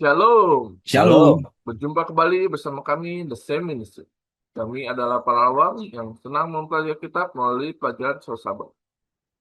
Shalom, Shalom. berjumpa kembali bersama kami The Same Ministry. Kami adalah para awam yang senang mempelajari kitab melalui pelajaran filsafat.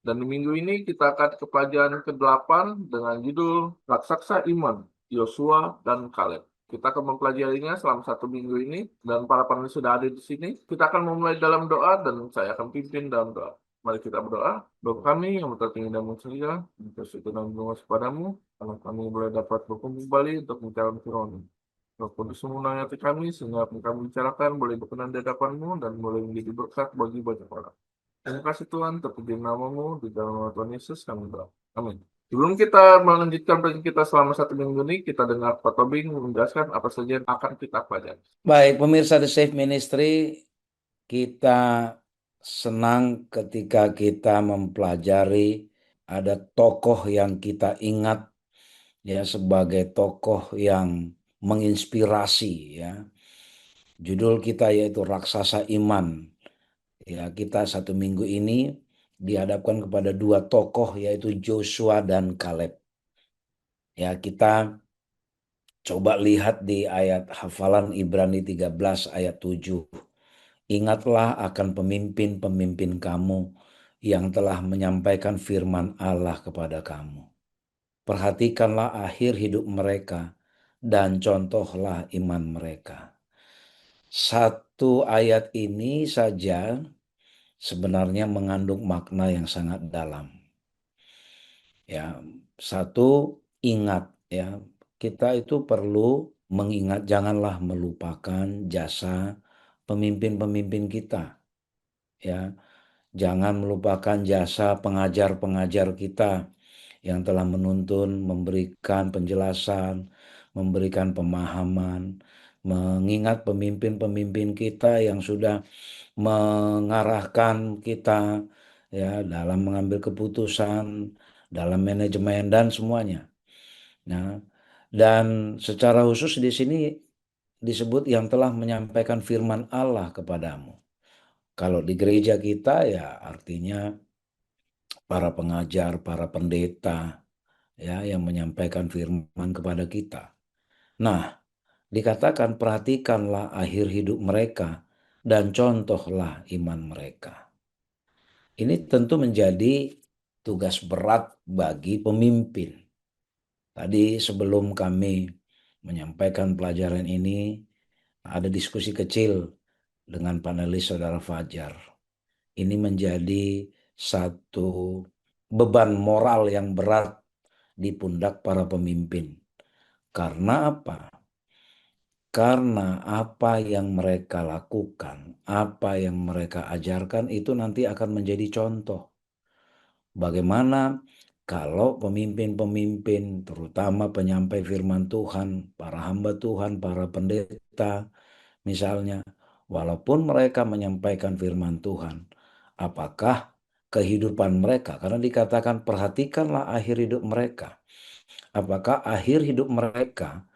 Dan di minggu ini kita akan ke pelajaran ke-8 dengan judul Raksasa Iman, Yosua dan Kaleb. Kita akan mempelajarinya selama 1 minggu ini dan para panelis sudah ada di sini. Kita akan memulai dalam doa dan saya akan pimpin dalam doa. Mari kita berdoa. Doa kami yang tertinggi dan mulia, bersyukur dan berdoa kepadamu, karena kami boleh dapat berkumpul kembali untuk mencari firman. Roh Kudus mengenai hati kami, sehingga apa yang kami bicarakan boleh berkenan di hadapan-Mu dan boleh menjadi berkat bagi banyak orang. Terima kasih Tuhan, terpuji namamu, di dalam nama Tuhan Yesus kami berdoa. Amin. Sebelum kita melanjutkan belajar kita selama 1 minggu ini, kita dengar Pak Tobing menjelaskan apa saja yang akan kita pelajari. Baik, pemirsa The Safe Ministry, kita senang ketika kita mempelajari ada tokoh yang kita ingat ya sebagai tokoh yang menginspirasi ya. Judul kita yaitu Raksasa Iman. Ya, kita 1 minggu ini dihadapkan kepada dua tokoh yaitu Joshua dan Kaleb. Ya, kita coba lihat di ayat hafalan Ibrani 13 ayat 7. Ingatlah akan pemimpin-pemimpin kamu yang telah menyampaikan firman Allah kepada kamu. Perhatikanlah akhir hidup mereka dan contohlah iman mereka. Satu ayat ini saja sebenarnya mengandung makna yang sangat dalam. Ya, satu, ingat ya. Kita itu perlu mengingat, janganlah melupakan jasa pemimpin-pemimpin kita. Ya, jangan melupakan jasa pengajar-pengajar kita yang telah menuntun, memberikan penjelasan, memberikan pemahaman, mengingat pemimpin-pemimpin kita yang sudah mengarahkan kita ya dalam mengambil keputusan, dalam manajemen dan semuanya. Nah, dan secara khusus di sini disebut yang telah menyampaikan firman Allah kepadamu. Kalau di gereja kita ya artinya para pengajar, para pendeta ya yang menyampaikan firman kepada kita. Nah, dikatakan perhatikanlah akhir hidup mereka dan contohlah iman mereka. Ini tentu menjadi tugas berat bagi pemimpin. Tadi sebelum kami menyampaikan pelajaran ini, ada diskusi kecil dengan panelis Saudara Fajar. Ini menjadi satu beban moral yang berat di pundak para pemimpin. Karena apa? Karena apa yang mereka lakukan, apa yang mereka ajarkan itu nanti akan menjadi contoh. Bagaimana kalau pemimpin-pemimpin, terutama penyampai firman Tuhan, para hamba Tuhan, para pendeta, misalnya, walaupun mereka menyampaikan firman Tuhan, apakah kehidupan mereka, karena dikatakan perhatikanlah akhir hidup mereka, apakah akhir hidup mereka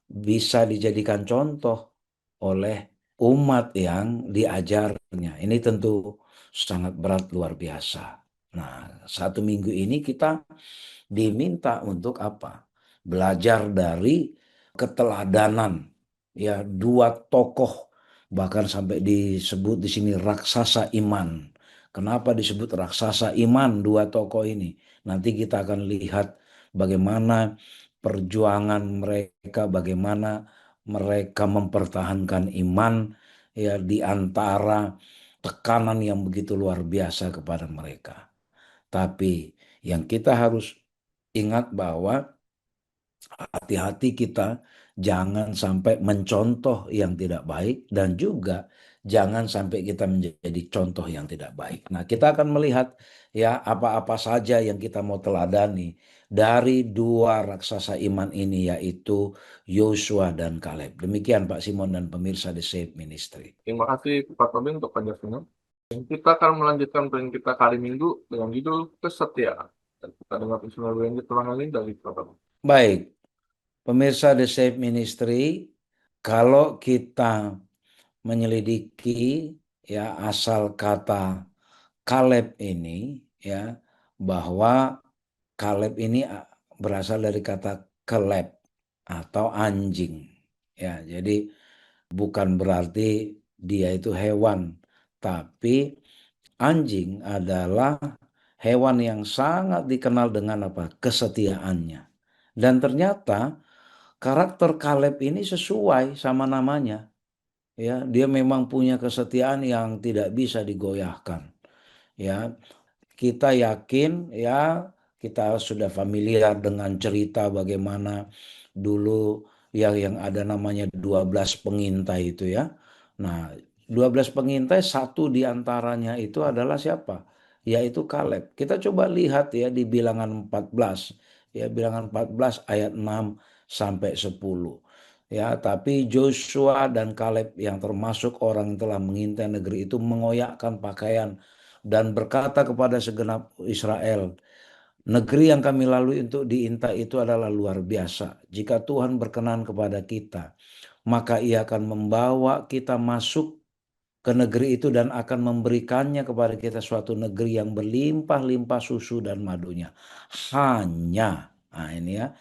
bisa dijadikan contoh oleh umat yang diajarnya. Ini tentu sangat berat luar biasa. Nah, 1 minggu ini kita diminta untuk apa? Belajar dari keteladanan ya dua tokoh, bahkan sampai disebut di sini raksasa iman. Kenapa disebut raksasa iman dua tokoh ini? Nanti kita akan lihat bagaimana perjuangan mereka, bagaimana mereka mempertahankan iman ya di antara tekanan yang begitu luar biasa kepada mereka. Tapi yang kita harus ingat bahwa hati-hati kita jangan sampai mencontoh yang tidak baik dan juga jangan sampai kita menjadi contoh yang tidak baik. Nah, kita akan melihat ya apa-apa saja yang kita mau teladani dari dua raksasa iman ini yaitu Yosua dan Kaleb. Demikian Pak Simon dan pemirsa The Safe Ministry. Terima kasih Pak Tobing untuk penjelasannya. Dan kita akan melanjutkan belajar kita kali Minggu dengan judul Kesetiaan. Dan kita dengar personal belajar tulang ini dari Pak Tobing. Baik, pemirsa The Safe Ministry, kalau kita menyelidiki ya asal kata Kaleb ini ya bahwa Kaleb ini berasal dari kata keleb atau anjing. Ya, jadi bukan berarti dia itu hewan, tapi anjing adalah hewan yang sangat dikenal dengan apa? Kesetiaannya. Dan ternyata karakter Kaleb ini sesuai sama namanya. Ya, dia memang punya kesetiaan yang tidak bisa digoyahkan. Ya, kita yakin ya, kita sudah familiar dengan cerita bagaimana dulu yang ada namanya 12 pengintai itu ya. Nah, 12 pengintai, satu di antaranya itu adalah siapa? Yaitu Kaleb. Kita coba lihat ya di Bilangan 14. Ya, Bilangan 14 ayat 6 sampai 10. Ya, tapi Joshua dan Kaleb yang termasuk orang yang telah mengintai negeri itu mengoyakkan pakaian dan berkata kepada segenap Israel, negeri yang kami lalui untuk diintai itu adalah luar biasa. Jika Tuhan berkenan kepada kita, maka Ia akan membawa kita masuk ke negeri itu dan akan memberikannya kepada kita suatu negeri yang berlimpah-limpah susu dan madunya. Hanya, nah ini ya,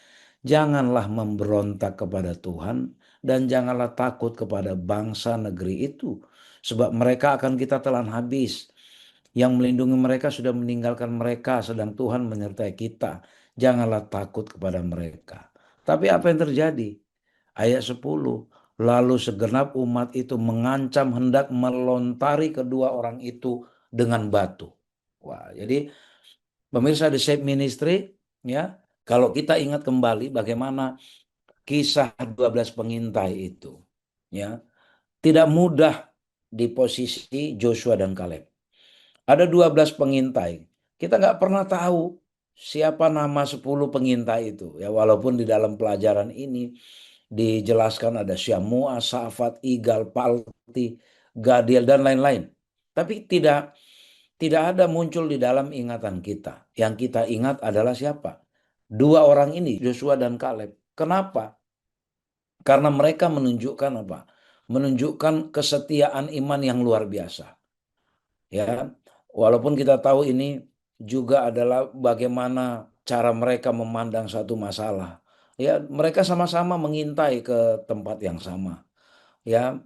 janganlah memberontak kepada Tuhan dan janganlah takut kepada bangsa negeri itu, sebab mereka akan kita telan habis. Yang melindungi mereka sudah meninggalkan mereka, sedang Tuhan menyertai kita. Janganlah takut kepada mereka. Tapi apa yang terjadi? Ayat 10. Lalu segenap umat itu mengancam hendak melontari kedua orang itu dengan batu. Wah, jadi pemirsa di Shape Ministry, ya, kalau kita ingat kembali bagaimana kisah 12 pengintai itu, ya, tidak mudah di posisi Joshua dan Kaleb. Ada 12 pengintai. Kita nggak pernah tahu siapa nama 10 pengintai itu. Ya, walaupun di dalam pelajaran ini dijelaskan ada Syamua, Safat, Igal, Palti, Gadiel, dan lain-lain. Tapi tidak ada muncul di dalam ingatan kita. Yang kita ingat adalah siapa? Dua orang ini, Joshua dan Kaleb. Kenapa? Karena mereka menunjukkan apa? Menunjukkan kesetiaan iman yang luar biasa. Ya, walaupun kita tahu ini juga adalah bagaimana cara mereka memandang satu masalah. Ya, mereka sama-sama mengintai ke tempat yang sama. Ya,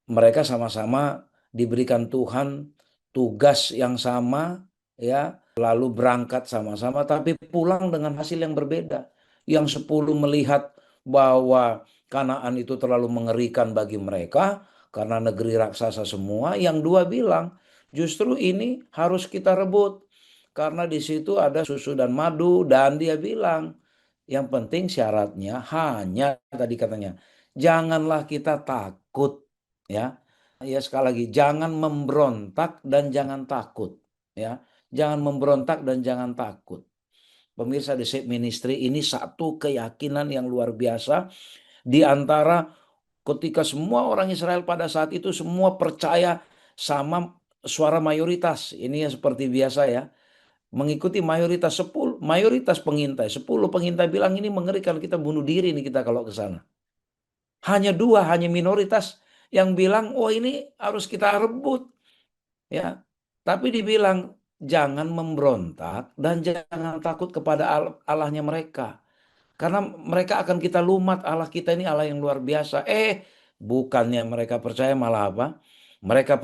mereka sama-sama diberikan Tuhan tugas yang sama, ya, lalu berangkat sama-sama, tapi pulang dengan hasil yang berbeda. Yang 10 melihat bahwa Kanaan itu terlalu mengerikan bagi mereka karena negeri raksasa semua. Yang dua bilang, justru ini harus kita rebut karena di situ ada susu dan madu. Dan dia bilang, yang penting syaratnya hanya tadi katanya, janganlah kita takut, ya. Ya, sekali lagi, jangan memberontak dan jangan takut, ya. Jangan memberontak dan jangan takut. Pemirsa di Shape Ministry, ini satu keyakinan yang luar biasa di antara ketika semua orang Israel pada saat itu semua percaya sama suara mayoritas. Ini ya seperti biasa ya, mengikuti mayoritas. 10 mayoritas pengintai, 10 pengintai bilang ini mengerikan, kita bunuh diri nih kita kalau ke sana. Hanya dua, hanya minoritas yang bilang, oh ini harus kita rebut, ya. Tapi dibilang jangan memberontak dan jangan takut kepada Allahnya mereka, karena mereka akan kita lumat. Allah kita ini Allah yang luar biasa. Bukannya mereka percaya, malah apa? Mereka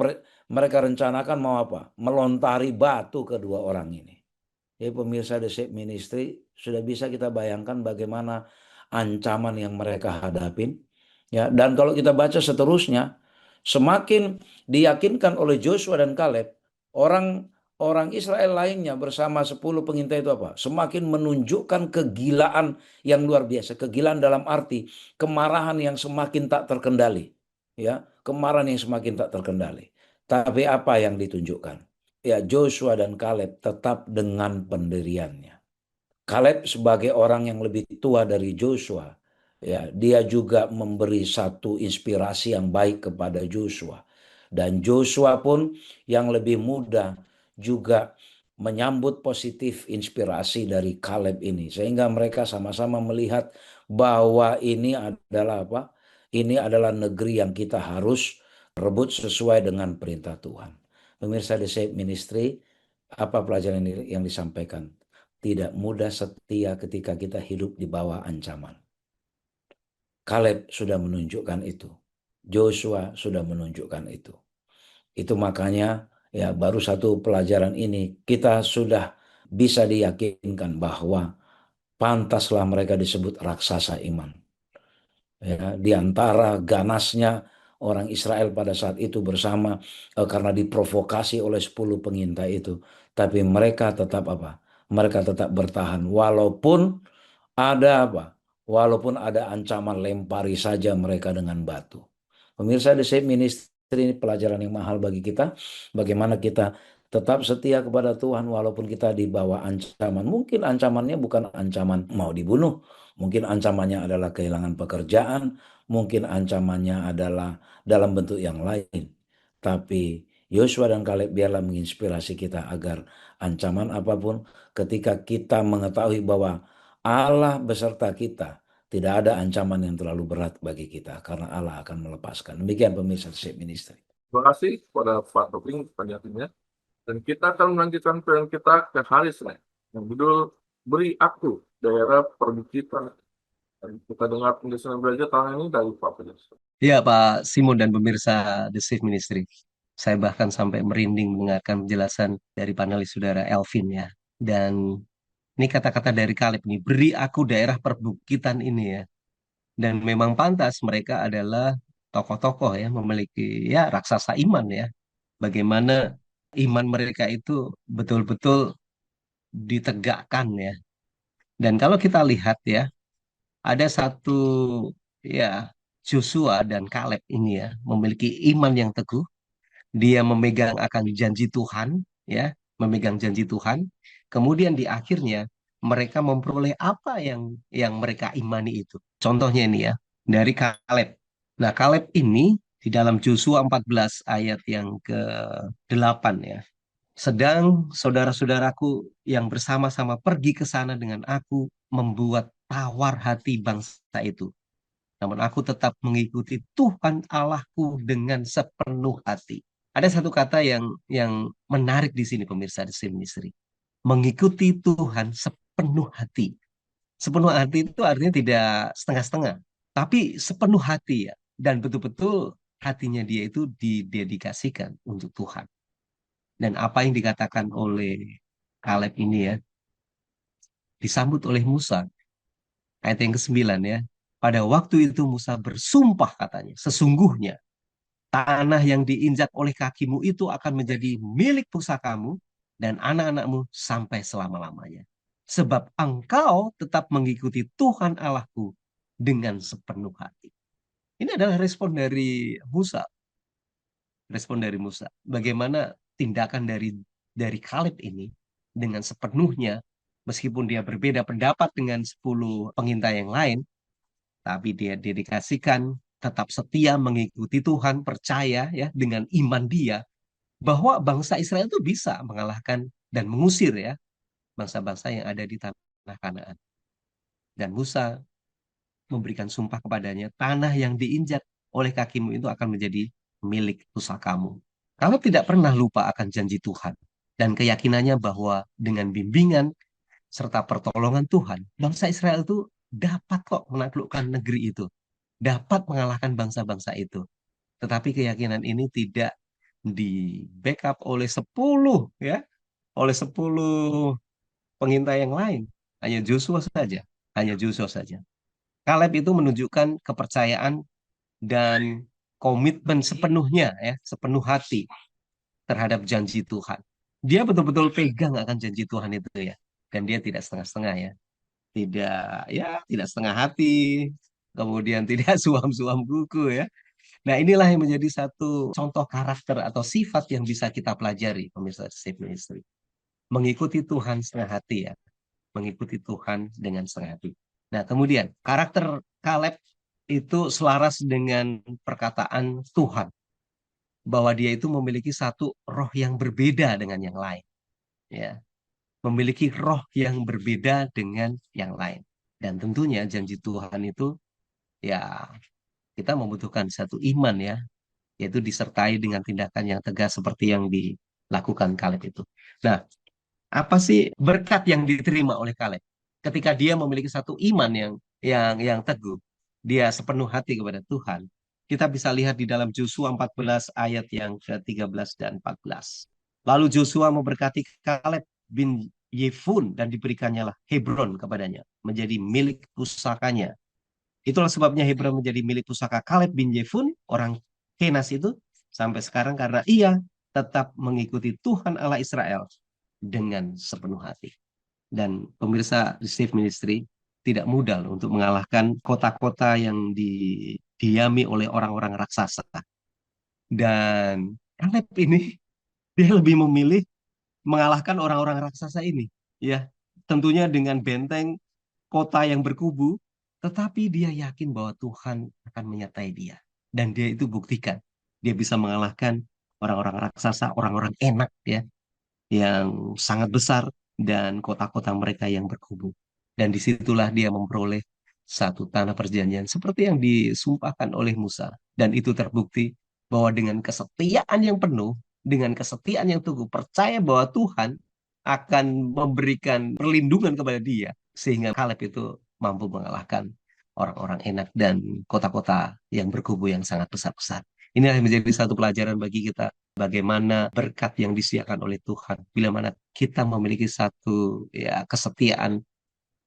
mereka rencanakan mau apa? Melontari batu kedua orang ini. Jadi pemirsa The Shape Ministry, sudah bisa kita bayangkan bagaimana ancaman yang mereka hadapin. Ya, dan kalau kita baca seterusnya, semakin diyakinkan oleh Joshua dan Kaleb, orang Israel lainnya bersama 10 pengintai itu apa? Semakin menunjukkan kegilaan yang luar biasa. Kegilaan dalam arti kemarahan yang semakin tak terkendali. Ya, kemarahan yang semakin tak terkendali. Tapi apa yang ditunjukkan? Ya, Joshua dan Kaleb tetap dengan pendiriannya. Kaleb sebagai orang yang lebih tua dari Joshua, ya, dia juga memberi satu inspirasi yang baik kepada Joshua. Dan Joshua pun yang lebih muda juga menyambut positif inspirasi dari Kaleb ini, sehingga mereka sama-sama melihat bahwa ini adalah apa? Ini adalah negeri yang kita harus rebut sesuai dengan perintah Tuhan. Pemirsa The Shape Ministry, apa pelajaran yang disampaikan? Tidak mudah setia ketika kita hidup di bawah ancaman. Kaleb sudah menunjukkan itu. Joshua sudah menunjukkan itu. Itu makanya ya baru satu pelajaran ini kita sudah bisa diyakinkan bahwa pantaslah mereka disebut raksasa iman. Ya, di antara ganasnya orang Israel pada saat itu bersama karena diprovokasi oleh 10 pengintai itu, tapi mereka tetap apa? Mereka tetap bertahan walaupun ada apa? Walaupun ada ancaman lempari saja mereka dengan batu. Pemirsa The Shape Ministry ini pelajaran yang mahal bagi kita. Bagaimana kita tetap setia kepada Tuhan walaupun kita di bawah ancaman. Mungkin ancamannya bukan ancaman mau dibunuh. Mungkin ancamannya adalah kehilangan pekerjaan. Mungkin ancamannya adalah dalam bentuk yang lain. Tapi Yosua dan Kaleb biarlah menginspirasi kita agar ancaman apapun ketika kita mengetahui bahwa Allah beserta kita, tidak ada ancaman yang terlalu berat bagi kita karena Allah akan melepaskan. Demikian pemirsa Shape Ministry. Terima kasih kepada Pak Toping penjelasannya. Dan kita akan melanjutkan program kita ke hari Senin yang judul Beri Aku Daerah Perbukitan. Dan kita dengar penjelasan belajar tahun ini dari Pak Penjelasan. Ya, Pak Simon dan pemirsa The Safe Ministry. Saya bahkan sampai merinding mendengarkan penjelasan dari panelis saudara Elvin ya. Dan ini kata-kata dari Kaleb nih, beri aku daerah perbukitan ini ya. Dan memang pantas mereka adalah tokoh-tokoh ya, memiliki ya raksasa iman ya. Bagaimana iman mereka itu betul-betul ditegakkan ya. Dan kalau kita lihat ya, ada satu ya Joshua dan Kaleb ini ya memiliki iman yang teguh. Dia memegang akan janji Tuhan, ya, memegang janji Tuhan. Kemudian di akhirnya mereka memperoleh apa yang mereka imani itu. Contohnya ini ya, dari Kaleb. Nah, Kaleb ini di dalam Joshua 14 ayat yang ke-8 ya. Sedang saudara-saudaraku yang bersama-sama pergi ke sana dengan aku membuat tawar hati bangsa itu. Namun aku tetap mengikuti Tuhan Allahku dengan sepenuh hati. Ada satu kata yang menarik di sini pemirsa di sini Ministry. Mengikuti Tuhan sepenuh hati. Sepenuh hati itu artinya tidak setengah-setengah, tapi sepenuh hati ya. Dan betul-betul hatinya dia itu didedikasikan untuk Tuhan. Dan apa yang dikatakan oleh Kaleb ini ya, disambut oleh Musa. Ayat yang ke-9 ya. Pada waktu itu Musa bersumpah katanya, sesungguhnya tanah yang diinjak oleh kakimu itu akan menjadi milik pusakamu dan anak-anakmu sampai selama-lamanya. Sebab engkau tetap mengikuti Tuhan Allahku dengan sepenuh hati. Ini adalah respon dari Musa. Respon dari Musa. Bagaimana tindakan dari Kaleb ini dengan sepenuhnya, meskipun dia berbeda pendapat dengan 10 pengintai yang lain, tapi dia dedikasikan, tetap setia mengikuti Tuhan, percaya ya dengan iman dia bahwa bangsa Israel itu bisa mengalahkan dan mengusir ya bangsa-bangsa yang ada di tanah Kanaan. Dan Musa memberikan sumpah kepadanya, tanah yang diinjak oleh kakimu itu akan menjadi milik pusakamu. Kalau tidak pernah lupa akan janji Tuhan dan keyakinannya bahwa dengan bimbingan serta pertolongan Tuhan, bangsa Israel itu dapat kok menaklukkan negeri itu, dapat mengalahkan bangsa-bangsa itu. Tetapi keyakinan ini tidak di backup oleh 10 ya, oleh 10 pengintai yang lain. Hanya Joshua saja, hanya Joshua saja. Kaleb itu menunjukkan kepercayaan dan komitmen sepenuhnya ya, sepenuh hati terhadap janji Tuhan. Dia betul-betul pegang akan janji Tuhan itu ya. Dan dia tidak setengah-setengah ya. Tidak setengah hati, kemudian tidak suam-suam kuku ya. Nah, inilah yang menjadi satu contoh karakter atau sifat yang bisa kita pelajari pemirsa Safe Ministry. Mengikuti Tuhan setengah hati ya. Mengikuti Tuhan dengan setengah hati. Nah, kemudian karakter Kaleb itu selaras dengan perkataan Tuhan bahwa dia itu memiliki satu roh yang berbeda dengan yang lain. Ya, memiliki roh yang berbeda dengan yang lain. Dan tentunya janji Tuhan itu ya kita membutuhkan satu iman ya, yaitu disertai dengan tindakan yang tegas seperti yang dilakukan Kaleb itu. Nah, apa sih berkat yang diterima oleh Kaleb ketika dia memiliki satu iman yang teguh? dia sepenuh hati kepada Tuhan, kita bisa lihat di dalam Yosua 14 ayat yang ke-13 dan 14. Lalu Joshua memberkati Kaleb bin Yefun dan diberikannya lah Hebron kepadanya menjadi milik pusakanya. Itulah sebabnya Hebron menjadi milik pusaka Kaleb bin Yefun, orang Kenas itu, sampai sekarang karena ia tetap mengikuti Tuhan Allah Israel dengan sepenuh hati. Dan pemirsa di Safe Ministry, tidak mudah loh untuk mengalahkan kota-kota yang didiami oleh orang-orang raksasa. Dan Kaleb ini, dia lebih memilih mengalahkan orang-orang raksasa ini. Ya, tentunya dengan benteng kota yang berkubu, tetapi dia yakin bahwa Tuhan akan menyertai dia. Dan dia itu buktikan. Dia bisa mengalahkan orang-orang raksasa, orang-orang enak ya, yang sangat besar dan kota-kota mereka yang berkubu. Dan disitulah dia memperoleh satu tanah perjanjian seperti yang disumpahkan oleh Musa. Dan itu terbukti bahwa dengan kesetiaan yang penuh, dengan kesetiaan yang teguh, percaya bahwa Tuhan akan memberikan perlindungan kepada dia. Sehingga Kaleb itu mampu mengalahkan orang-orang enak dan kota-kota yang berkubu yang sangat besar-besar. Inilah yang menjadi satu pelajaran bagi kita bagaimana berkat yang disediakan oleh Tuhan. Bila mana kita memiliki satu ya kesetiaan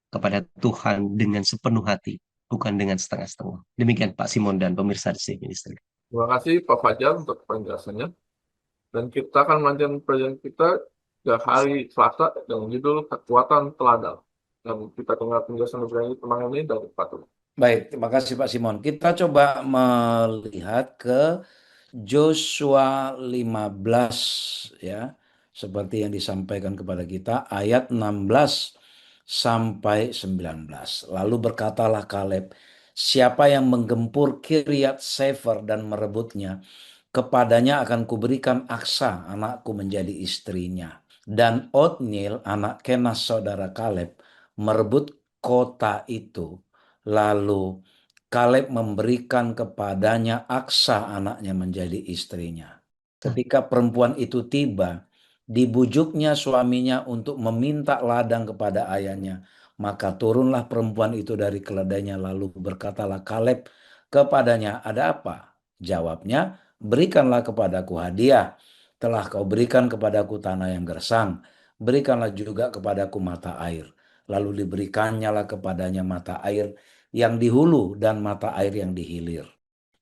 kepada Tuhan dengan sepenuh hati, bukan dengan setengah-setengah. Demikian Pak Simon dan pemirsa di sini Ministry. Terima kasih Pak Fajar untuk penjelasannya. Dan kita akan melanjutkan pelajaran kita ke hari Selasa dengan judul Kekuatan Teladan. Dan kita dengar penjelasan tentang ini dari Pak Tum. Baik, terima kasih Pak Simon. Kita coba melihat ke Joshua 15 ya, seperti yang disampaikan kepada kita ayat 16 sampai 19. Lalu berkatalah Kaleb, siapa yang menggempur Kiryat Sefer dan merebutnya, kepadanya akan kuberikan Aksa anakku menjadi istrinya. Dan Otniel anak Kenas saudara Kaleb merebut kota itu. Lalu Kaleb memberikan kepadanya Aksa anaknya menjadi istrinya. Ketika perempuan itu tiba, dibujuknya suaminya untuk meminta ladang kepada ayahnya. Maka turunlah perempuan itu dari keledainya, lalu berkatalah Kaleb kepadanya, ada apa? Jawabnya, berikanlah kepadaku hadiah. Telah kau berikan kepadaku tanah yang gersang, berikanlah juga kepadaku mata air. Lalu diberikannya lah kepadanya mata air yang di hulu dan mata air yang di hilir.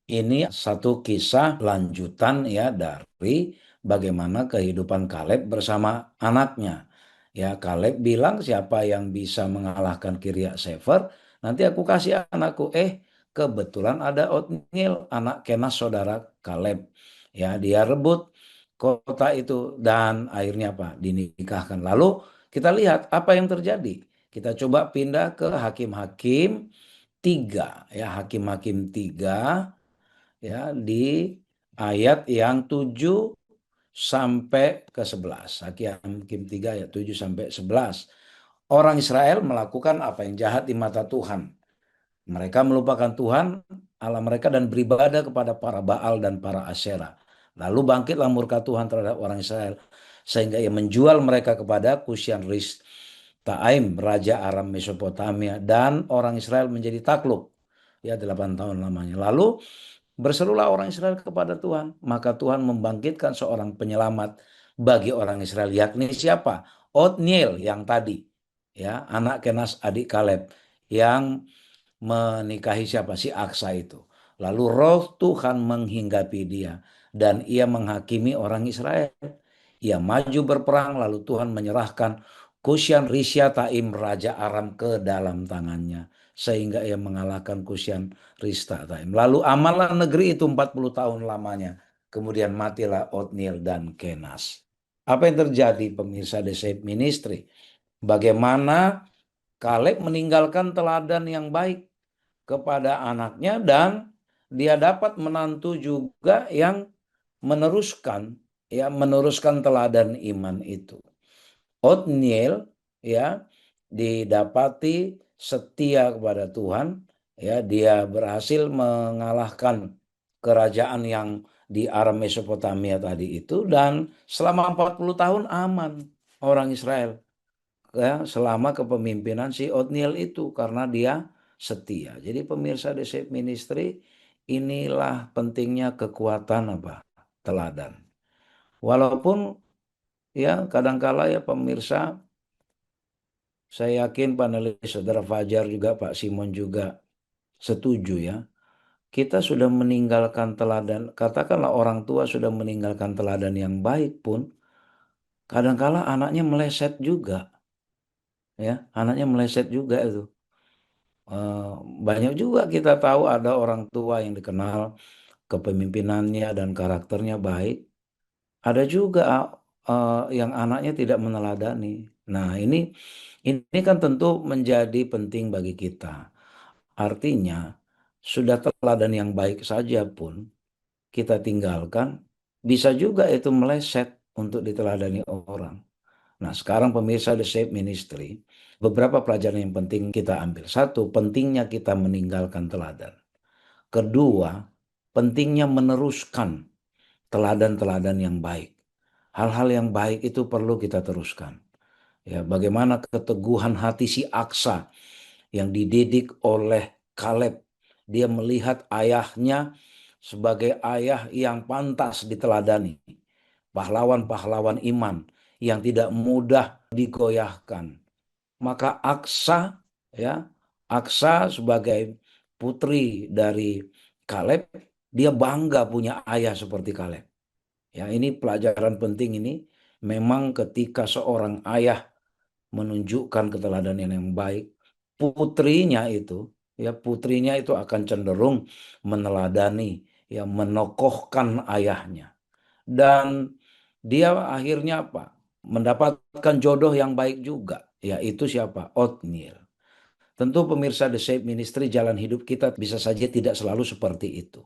Ini satu kisah lanjutan ya dari bagaimana kehidupan Kaleb bersama anaknya. Ya, Kaleb bilang siapa yang bisa mengalahkan Kiryat Sefer, nanti aku kasih anakku. Kebetulan ada Otniel, anak Kenas saudara Kaleb. Ya, dia rebut kota itu dan akhirnya apa? Dinikahkan. Lalu kita lihat apa yang terjadi. Kita coba pindah ke Hakim-Hakim 3 ya, Hakim-Hakim 3 ya di ayat yang 7 sampai ke 11. Hakim 3 ayat 7 sampai 11. Orang Israel melakukan apa yang jahat di mata Tuhan. Mereka melupakan Tuhan Allah mereka dan beribadah kepada para Baal dan para Asyera. Lalu bangkitlah murka Tuhan terhadap orang Israel sehingga ia menjual mereka kepada Kusyan Taim, raja Aram Mesopotamia, dan orang Israel menjadi takluk. Ya, 8 tahun lamanya. Lalu berserulah orang Israel kepada Tuhan, maka Tuhan membangkitkan seorang penyelamat bagi orang Israel, yakni siapa? Otniel yang tadi, ya, anak Kenas adik Kaleb, yang menikahi siapa? Si Aksa itu. Lalu roh Tuhan menghinggapi dia dan ia menghakimi orang Israel. Ia maju berperang, lalu Tuhan menyerahkan Kusyan Taim raja Aram ke dalam tangannya sehingga ia mengalahkan Kusyan Taim. Lalu amallah negeri itu 40 tahun lamanya. Kemudian matilah Otniel dan Kenas. Apa yang terjadi pemirsa The Safe Ministry? Bagaimana Kaleb meninggalkan teladan yang baik kepada anaknya dan dia dapat menantu juga yang meneruskan teladan iman itu. Otniel ya didapati setia kepada Tuhan, ya dia berhasil mengalahkan kerajaan yang di Aram Mesopotamia tadi itu dan selama 40 tahun aman orang Israel ya selama kepemimpinan si Otniel itu karena dia setia. Jadi pemirsa The Safe Ministry, inilah pentingnya kekuatan apa? Teladan. Walaupun ya kadangkala ya pemirsa, saya yakin panelis Saudara Fajar juga, Pak Simon juga setuju ya. Kita sudah meninggalkan teladan, katakanlah orang tua sudah meninggalkan teladan yang baik pun, kadangkala anaknya meleset juga, ya, anaknya meleset juga itu. Eh, Banyak juga kita tahu ada orang tua yang dikenal kepemimpinannya dan karakternya baik, ada juga yang anaknya tidak meneladani. Nah, ini kan tentu menjadi penting bagi kita. Artinya, sudah teladan yang baik saja pun kita tinggalkan, bisa juga itu meleset untuk diteladani orang. Nah, sekarang pemirsa The Safe Ministry, beberapa pelajaran yang penting kita ambil. Satu, pentingnya kita meninggalkan teladan. Kedua, pentingnya meneruskan teladan-teladan yang baik. Hal-hal yang baik itu perlu kita teruskan. Ya, bagaimana keteguhan hati si Aksa yang dididik oleh Kaleb. Dia melihat ayahnya sebagai ayah yang pantas diteladani. Pahlawan-pahlawan iman yang tidak mudah digoyahkan. Maka Aksa, ya, Aksa sebagai putri dari Kaleb, dia bangga punya ayah seperti Kaleb. Ya, ini pelajaran penting ini. Memang ketika seorang ayah menunjukkan keteladanan yang baik, putrinya itu, ya, putrinya itu akan cenderung meneladani, ya, menokohkan ayahnya. Dan dia akhirnya apa? Mendapatkan jodoh yang baik juga, yaitu siapa? Otniel. Tentu pemirsa The Shape Ministry, jalan hidup kita bisa saja tidak selalu seperti itu.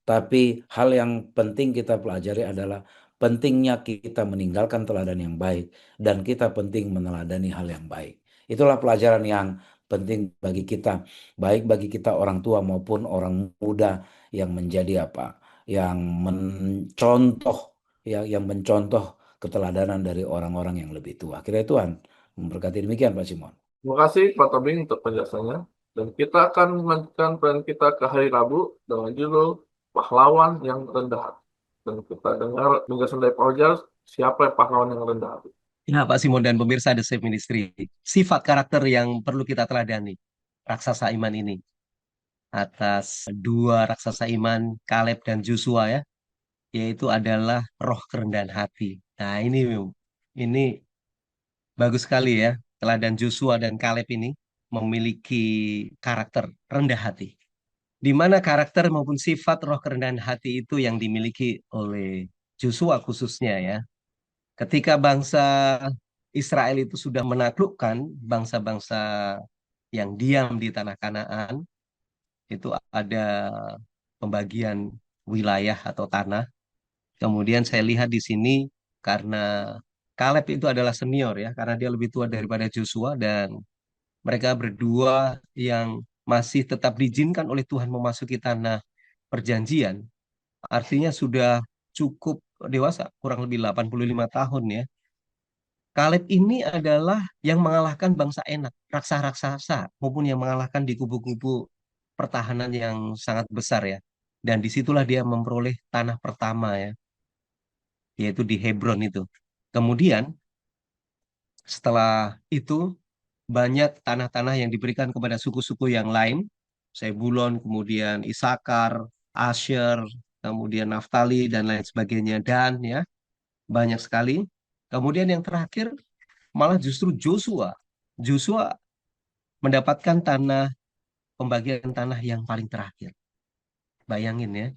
Tapi hal yang penting kita pelajari adalah pentingnya kita meninggalkan teladan yang baik dan kita penting meneladani hal yang baik. Itulah pelajaran yang penting bagi kita, baik bagi kita orang tua maupun orang muda yang menjadi apa? Yang mencontoh, ya, yang mencontoh keteladanan dari orang-orang yang lebih tua. Kira Tuhan memberkati. Demikian Pak Simon. Terima kasih Pak Tobing untuk penjelasannya. Dan kita akan melanjutkan plan kita ke hari Rabu dengan judul Pahlawan yang Rendah Hati. Dan kita dengar penjelasan dari Pak Fajar, siapa yang pahlawan yang rendah hati. Ya, Pak Simon dan pemirsa The Safe Ministry. Sifat karakter yang perlu kita teladani. Raksasa iman ini. Atas dua raksasa iman, Kaleb dan Joshua ya. Yaitu adalah roh kerendahan hati. Nah ini bagus sekali ya. Teladan Joshua dan Kaleb ini memiliki karakter rendah hati. Di mana karakter maupun sifat roh kerendahan hati itu yang dimiliki oleh Joshua khususnya ya. Ketika bangsa Israel itu sudah menaklukkan bangsa-bangsa yang diam di tanah Kanaan, itu ada pembagian wilayah atau tanah. Kemudian saya lihat di sini karena Kaleb itu adalah senior ya, karena dia lebih tua daripada Joshua dan mereka berdua yang masih tetap diizinkan oleh Tuhan memasuki tanah perjanjian, artinya sudah cukup dewasa, kurang lebih 85 tahun ya. Kaleb ini adalah yang mengalahkan bangsa Enak, raksasa-raksasa, maupun yang mengalahkan di kubu-kubu pertahanan yang sangat besar ya. Dan disitulah dia memperoleh tanah pertama ya, yaitu di Hebron itu. Kemudian setelah itu banyak tanah-tanah yang diberikan kepada suku-suku yang lain, Sebulon, kemudian Isakar, Asher, kemudian Naftali dan lain sebagainya dan ya banyak sekali. Kemudian yang terakhir malah justru Joshua. Joshua mendapatkan pembagian tanah yang paling terakhir. Bayangin ya.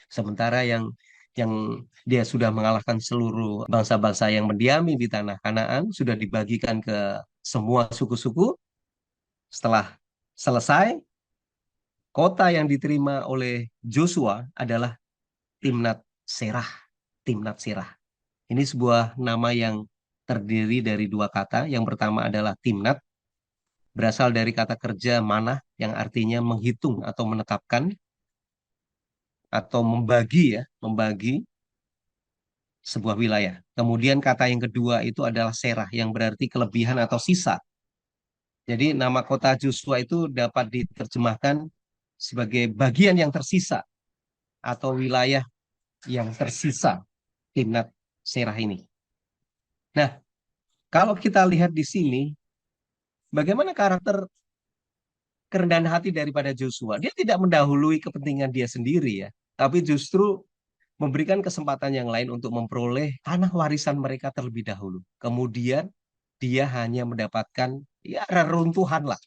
Sementara yang dia sudah mengalahkan seluruh bangsa-bangsa yang mendiami di tanah Kanaan sudah dibagikan ke semua suku-suku. Setelah selesai, kota yang diterima oleh Joshua adalah Timnat Serah. Timnat Serah. Ini sebuah nama yang terdiri dari dua kata. Yang pertama adalah Timnat, berasal dari kata kerja manah yang artinya menghitung atau menetapkan atau membagi ya, membagi sebuah wilayah. Kemudian kata yang kedua itu adalah serah yang berarti kelebihan atau sisa. Jadi nama kota Joshua itu dapat diterjemahkan sebagai bagian yang tersisa atau wilayah yang tersisa Timnat Serah ini. Nah, kalau kita lihat di sini, bagaimana karakter kerendahan hati daripada Joshua? Dia tidak mendahului kepentingan dia sendiri ya, tapi justru memberikan kesempatan yang lain untuk memperoleh tanah warisan mereka terlebih dahulu. Kemudian dia hanya mendapatkan ya reruntuhan lah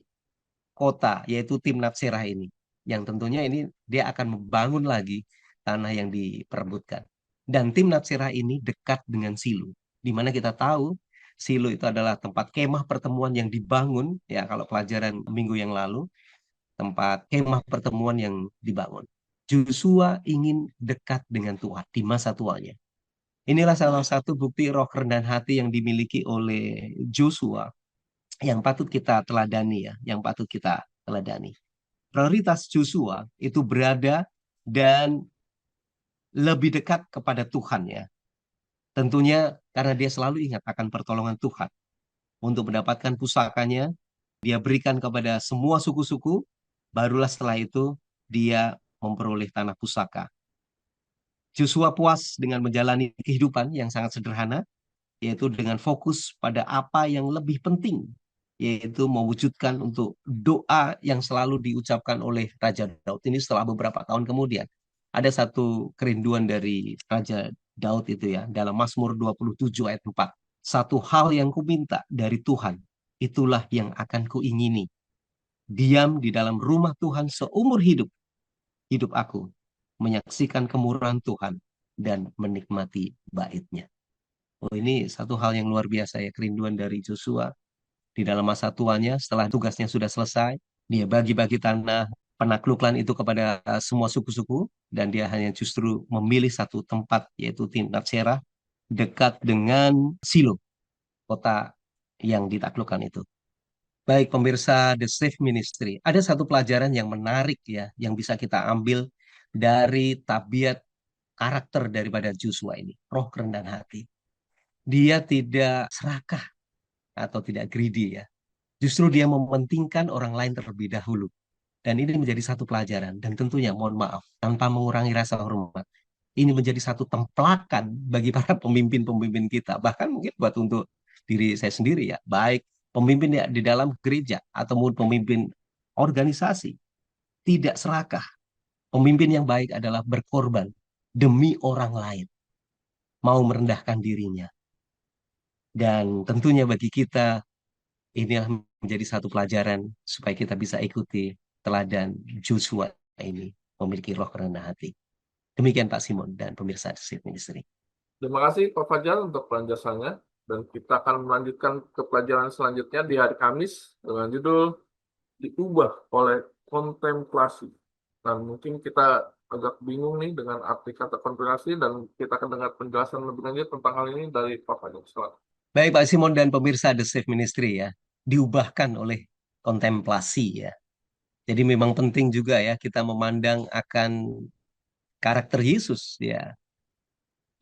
kota, yaitu Timnat Serah ini. Yang tentunya ini dia akan membangun lagi tanah yang diperebutkan. Dan Timnat Serah ini dekat dengan Silo, di mana kita tahu Silo itu adalah tempat kemah pertemuan yang dibangun, ya kalau pelajaran minggu yang lalu, tempat kemah pertemuan yang dibangun. Joshua ingin dekat dengan Tuhan di masa tuanya. Inilah salah satu bukti roh kerendahan hati yang dimiliki oleh Joshua yang patut kita teladani ya, yang patut kita teladani. Prioritas Joshua itu berada dan lebih dekat kepada Tuhan ya. Tentunya karena dia selalu ingat akan pertolongan Tuhan. Untuk mendapatkan pusakanya, dia berikan kepada semua suku-suku, barulah setelah itu dia memperoleh tanah pusaka. Joshua puas dengan menjalani kehidupan yang sangat sederhana, yaitu dengan fokus pada apa yang lebih penting, yaitu mewujudkan untuk doa yang selalu diucapkan oleh Raja Daud ini setelah beberapa tahun kemudian. Ada satu kerinduan dari Raja Daud itu ya, dalam Mazmur 27 ayat 4. Satu hal yang kuminta dari Tuhan, itulah yang akan kuingini. Diam di dalam rumah Tuhan seumur hidup, hidup aku, menyaksikan kemurahan Tuhan dan menikmati bait-Nya. Oh, ini satu hal yang luar biasa ya, kerinduan dari Joshua di dalam masa tuanya setelah tugasnya sudah selesai. Dia bagi-bagi tanah penaklukan itu kepada semua suku-suku dan dia hanya justru memilih satu tempat yaitu Timnat Serah dekat dengan Silo, kota yang ditaklukkan itu. Baik pemirsa The Safe Ministry, ada satu pelajaran yang menarik ya yang bisa kita ambil dari tabiat karakter daripada Joshua ini, roh kerendahan hati. Dia tidak serakah atau tidak greedy ya. Justru dia mementingkan orang lain terlebih dahulu. Dan ini menjadi satu pelajaran. Dan tentunya mohon maaf, tanpa mengurangi rasa hormat. Ini menjadi satu templakan bagi para pemimpin-pemimpin kita. Bahkan mungkin buat untuk diri saya sendiri ya. Baik pemimpin ya di dalam gereja ataupun pemimpin organisasi. Tidak serakah. Pemimpin yang baik adalah berkorban demi orang lain. Mau merendahkan dirinya. Dan tentunya bagi kita inilah menjadi satu pelajaran supaya kita bisa ikuti teladan Joshua ini memiliki roh kerendahan hati. Demikian Pak Simon dan pemirsa Sip Ministry. Terima kasih Pak Fajar untuk penjelasannya. Dan kita akan melanjutkan ke pelajaran selanjutnya di hari Kamis dengan judul diubah oleh kontemplasi. Dan mungkin kita agak bingung nih dengan arti kata kontemplasi dan kita akan dengar penjelasan lebih lanjut tentang hal ini dari Pak Fajar. Selamat. Baik Pak Simon dan pemirsa The Safe Ministry ya, diubahkan oleh kontemplasi ya. Jadi memang penting juga ya kita memandang akan karakter Yesus ya.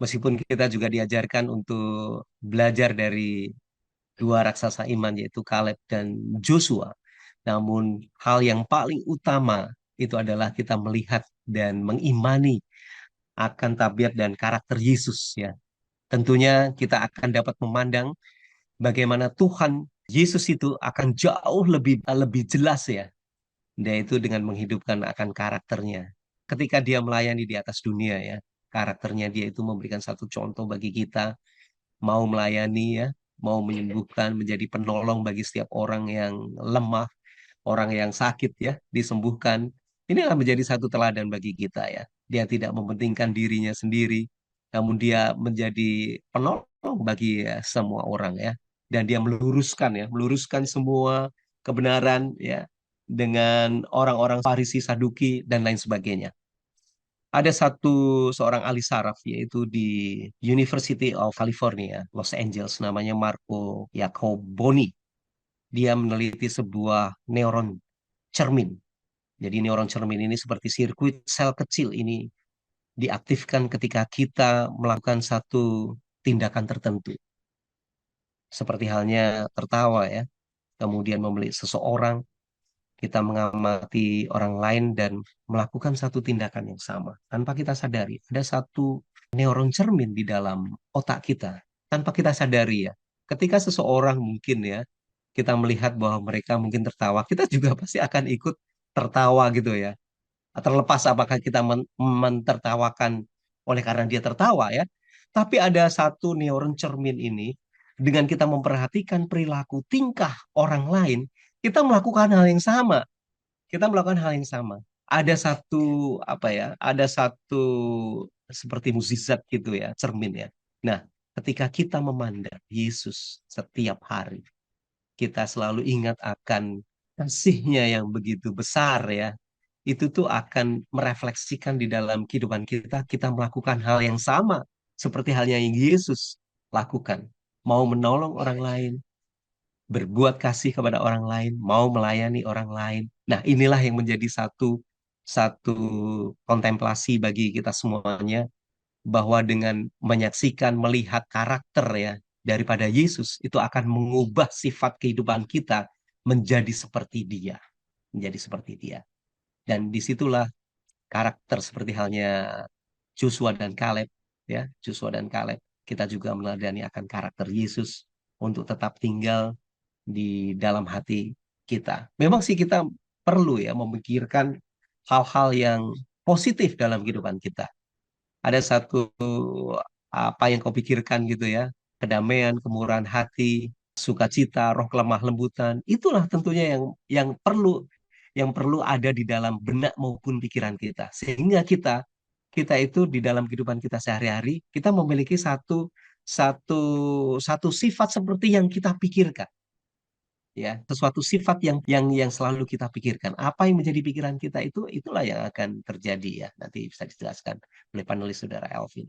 Meskipun kita juga diajarkan untuk belajar dari dua raksasa iman yaitu Kaleb dan Joshua. Namun hal yang paling utama itu adalah kita melihat dan mengimani akan tabiat dan karakter Yesus ya. Tentunya kita akan dapat memandang bagaimana Tuhan Yesus itu akan jauh lebih lebih jelas ya, yaitu dengan menghidupkan akan karakternya. Ketika dia melayani di atas dunia ya, karakternya dia itu memberikan satu contoh bagi kita, mau melayani ya, mau menyembuhkan, menjadi penolong bagi setiap orang yang lemah, orang yang sakit ya, disembuhkan. Inilah menjadi satu teladan bagi kita ya. Dia tidak mementingkan dirinya sendiri, namun dia menjadi penolong bagi ya, semua orang ya. Dan dia meluruskan ya, meluruskan semua kebenaran ya dengan orang-orang Farisi, Saduki dan lain sebagainya. Ada seorang ahli saraf yaitu di University of California, Los Angeles, namanya Marco Iacoboni. Dia meneliti sebuah neuron cermin. Jadi neuron cermin ini seperti sirkuit sel kecil ini diaktifkan ketika kita melakukan satu tindakan tertentu. Seperti halnya tertawa ya. kemudian memilih seseorang, kita mengamati orang lain dan melakukan satu tindakan yang sama. Tanpa kita sadari, ada satu neuron cermin di dalam otak kita. Tanpa kita sadari ya. Ketika seseorang mungkin ya, kita melihat bahwa mereka mungkin tertawa, kita juga pasti akan ikut tertawa gitu ya. Terlepas apakah kita mentertawakan oleh karena dia tertawa ya. Tapi ada satu neuron cermin ini, dengan kita memperhatikan perilaku tingkah orang lain, kita melakukan hal yang sama. Kita melakukan hal yang sama. Ada satu apa ya? Ada satu seperti mukjizat gitu ya, cermin ya. Nah, ketika kita memandang Yesus setiap hari, kita selalu ingat akan kasihnya yang begitu besar ya. Itu tuh akan merefleksikan di dalam kehidupan kita, kita melakukan hal yang sama seperti halnya yang Yesus lakukan. Mau menolong orang lain, berbuat kasih kepada orang lain, mau melayani orang lain. Nah, inilah yang menjadi satu satu kontemplasi bagi kita semuanya, bahwa dengan menyaksikan, melihat karakter ya daripada Yesus, itu akan mengubah sifat kehidupan kita menjadi seperti Dia, menjadi seperti Dia. Dan disitulah karakter seperti halnya Joshua dan Kaleb ya, Joshua dan Kaleb, kita juga meneladani akan karakter Yesus untuk tetap tinggal di dalam hati kita. Memang sih kita perlu ya memikirkan hal-hal yang positif dalam kehidupan kita. Ada satu apa yang kau pikirkan gitu ya, kedamaian, kemurahan hati, sukacita, roh kelemah lembutan. Itulah tentunya yang perlu ada di dalam benak maupun pikiran kita. Sehingga kita itu di dalam kehidupan kita sehari-hari, kita memiliki satu satu satu sifat seperti yang kita pikirkan ya, sesuatu sifat yang selalu kita pikirkan. Apa yang menjadi pikiran kita itulah yang akan terjadi ya. Nanti bisa dijelaskan oleh panelis saudara Elvin.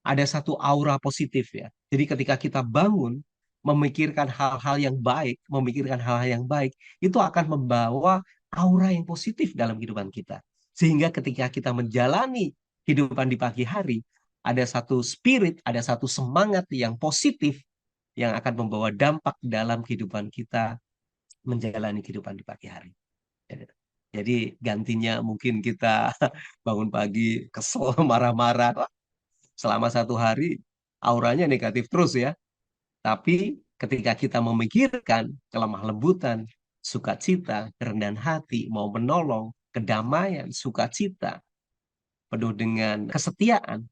Ada satu aura positif ya. Jadi ketika kita bangun memikirkan hal-hal yang baik, memikirkan hal-hal yang baik, itu akan membawa aura yang positif dalam kehidupan kita. Sehingga ketika kita menjalani kehidupan di pagi hari, ada satu spirit, ada satu semangat yang positif yang akan membawa dampak dalam kehidupan kita menjalani kehidupan di pagi hari. Jadi gantinya mungkin kita bangun pagi kesel, marah-marah, selama satu hari auranya negatif terus ya. Tapi ketika kita memikirkan kelemah lembutan, sukacita, kerendahan hati, mau menolong, kedamaian, sukacita, penuh dengan kesetiaan,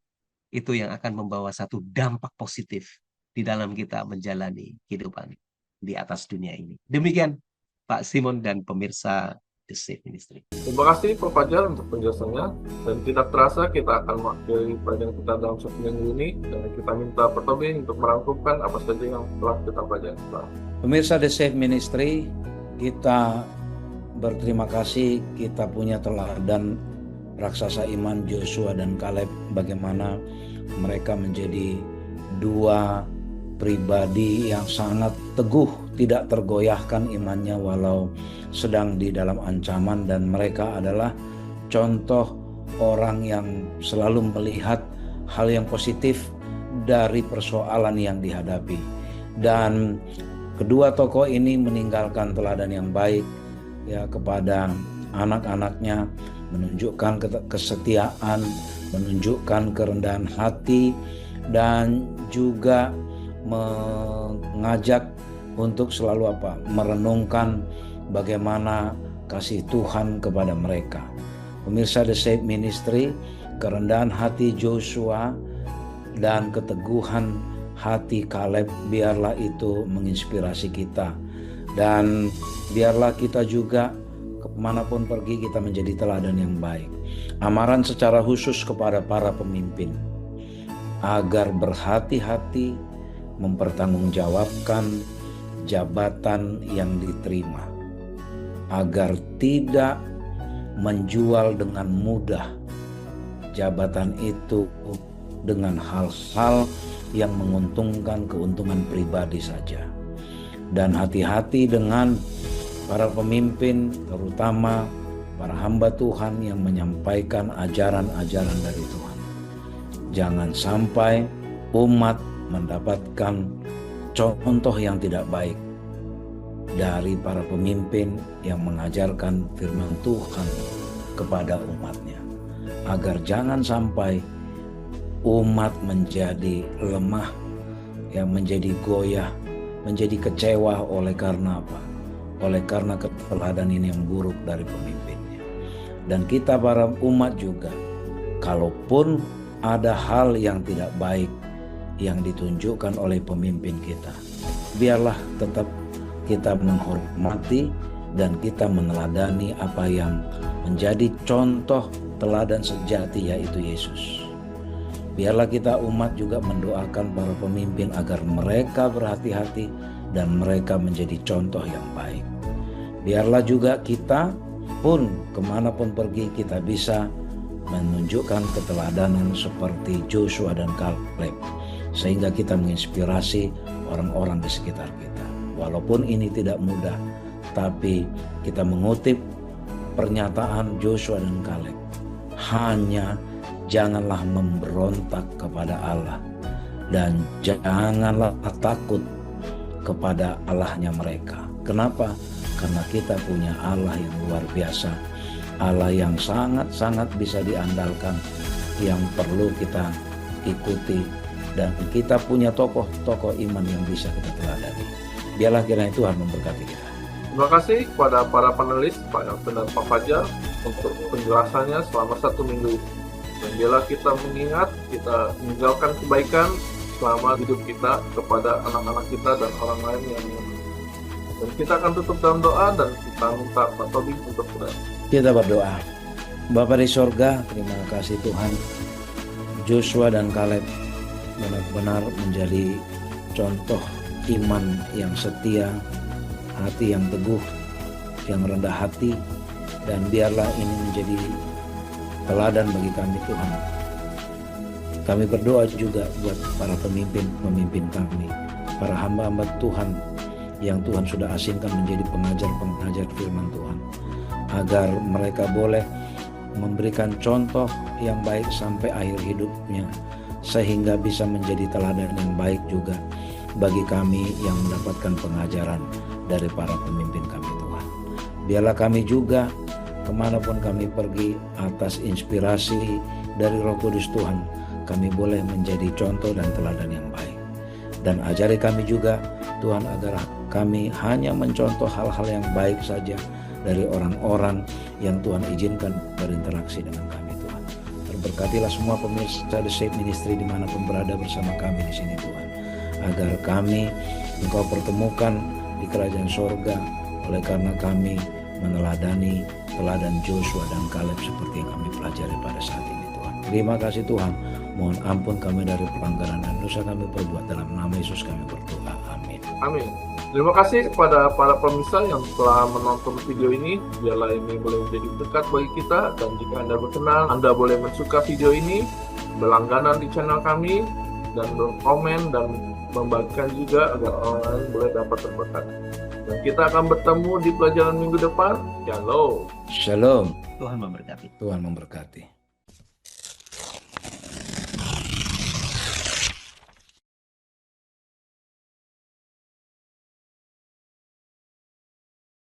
itu yang akan membawa satu dampak positif di dalam kita menjalani kehidupan di atas dunia ini. Demikian Pak Simon dan pemirsa The Safe Ministry. Terima kasih Pak Fajar untuk penjelasannya, dan tidak terasa kita akan mengakhiri pelajaran kita dalam satu minggu ini, dan kita minta Pak Tobi untuk merangkumkan apa saja yang telah kita pelajari. Pemirsa The Safe Ministry, kita berterima kasih kita punya teladan raksasa iman Joshua dan Kaleb, bagaimana mereka menjadi dua pribadi yang sangat teguh, tidak tergoyahkan imannya walau sedang di dalam ancaman, dan mereka adalah contoh orang yang selalu melihat hal yang positif dari persoalan yang dihadapi. Dan kedua tokoh ini meninggalkan teladan yang baik ya kepada anak-anaknya, menunjukkan kesetiaan, menunjukkan kerendahan hati, dan juga mengajak untuk selalu merenungkan bagaimana kasih Tuhan kepada mereka. Pemirsa The Safe Ministry, kerendahan hati Joshua dan keteguhan hati Kaleb, biarlah itu menginspirasi kita, dan biarlah kita juga kemanapun pergi kita menjadi teladan yang baik. Amaran secara khusus kepada para pemimpin agar berhati-hati mempertanggungjawabkan jabatan yang diterima, agar tidak menjual dengan mudah jabatan itu dengan hal-hal yang menguntungkan keuntungan pribadi saja. Dan hati-hati dengan para pemimpin, terutama para hamba Tuhan yang menyampaikan ajaran-ajaran dari Tuhan. Jangan sampai umat mendapatkan contoh yang tidak baik dari para pemimpin yang mengajarkan firman Tuhan kepada umatnya, agar jangan sampai umat menjadi lemah, yang menjadi goyah, menjadi kecewa oleh karena apa? Oleh karena keteladanan ini yang buruk dari pemimpinnya. Dan kita para umat juga, kalaupun ada hal yang tidak baik yang ditunjukkan oleh pemimpin kita, biarlah tetap kita menghormati dan kita meneladani apa yang menjadi contoh teladan sejati, yaitu Yesus. Biarlah kita umat juga mendoakan para pemimpin agar mereka berhati-hati dan mereka menjadi contoh yang baik. Biarlah juga kita pun kemanapun pergi kita bisa menunjukkan keteladanan seperti Joshua dan Kaleb, sehingga kita menginspirasi orang-orang di sekitar kita. Walaupun ini tidak mudah, tapi kita mengutip pernyataan Joshua dan Kaleb, hanya janganlah memberontak kepada Allah dan janganlah takut kepada Allahnya mereka. Kenapa? Karena kita punya Allah yang luar biasa, Allah yang sangat-sangat bisa diandalkan, yang perlu kita ikuti, dan kita punya tokoh-tokoh iman yang bisa kita teladani. Biarlah kiranya Tuhan memberkati kita. Terima kasih kepada para panelis, Pak Elvin dan Pak Fajar, untuk penjelasannya selama 1 minggu ini. Dan biarlah kita mengingat, kita meninggalkan kebaikan selama hidup kita kepada anak-anak kita dan orang lain yang mengenal. Dan kita akan tutup dalam doa dan kita minta Pak Tobi untuk berdoa. Kita berdoa. Bapa di sorga, terima kasih Tuhan. Joshua dan Kaleb benar-benar menjadi contoh iman yang setia, hati yang teguh, yang rendah hati, dan biarlah ini menjadi teladan bagi kami Tuhan. Kami berdoa juga buat para pemimpin kami, para hamba-hamba Tuhan yang Tuhan sudah asingkan menjadi pengajar-pengajar firman Tuhan, agar mereka boleh memberikan contoh yang baik sampai akhir hidupnya, sehingga bisa menjadi teladan yang baik juga bagi kami yang mendapatkan pengajaran dari para pemimpin kami Tuhan. Biarlah kami juga kemanapun kami pergi atas inspirasi dari Roh Kudus Tuhan, kami boleh menjadi contoh dan teladan yang baik. Dan ajari kami juga Tuhan agar kami hanya mencontoh hal-hal yang baik saja dari orang-orang yang Tuhan izinkan berinteraksi dengan kami Tuhan. Terberkatilah semua pemirsa The Safe Ministry dimanapun berada bersama kami di sini Tuhan, agar kami Engkau pertemukan di kerajaan sorga, oleh karena kami meneladani teladan Joshua dan Kaleb seperti yang kami pelajari pada saat ini Tuhan. Terima kasih Tuhan. Mohon ampun kami dari pelanggaran dan dosa kami perbuat, dalam nama Yesus kami berdoa. Amin. Amin. Terima kasih kepada para pemirsa yang telah menonton video ini. Biarlah ini boleh menjadi berkat bagi kita, dan jika Anda berkenan, Anda boleh mensuka video ini, berlangganan di channel kami, dan berkomen dan membagikan juga agar orang lain boleh dapat terberkat. Dan kita akan bertemu di pelajaran minggu depan. Shalom. Shalom. Tuhan memberkati. Tuhan memberkati.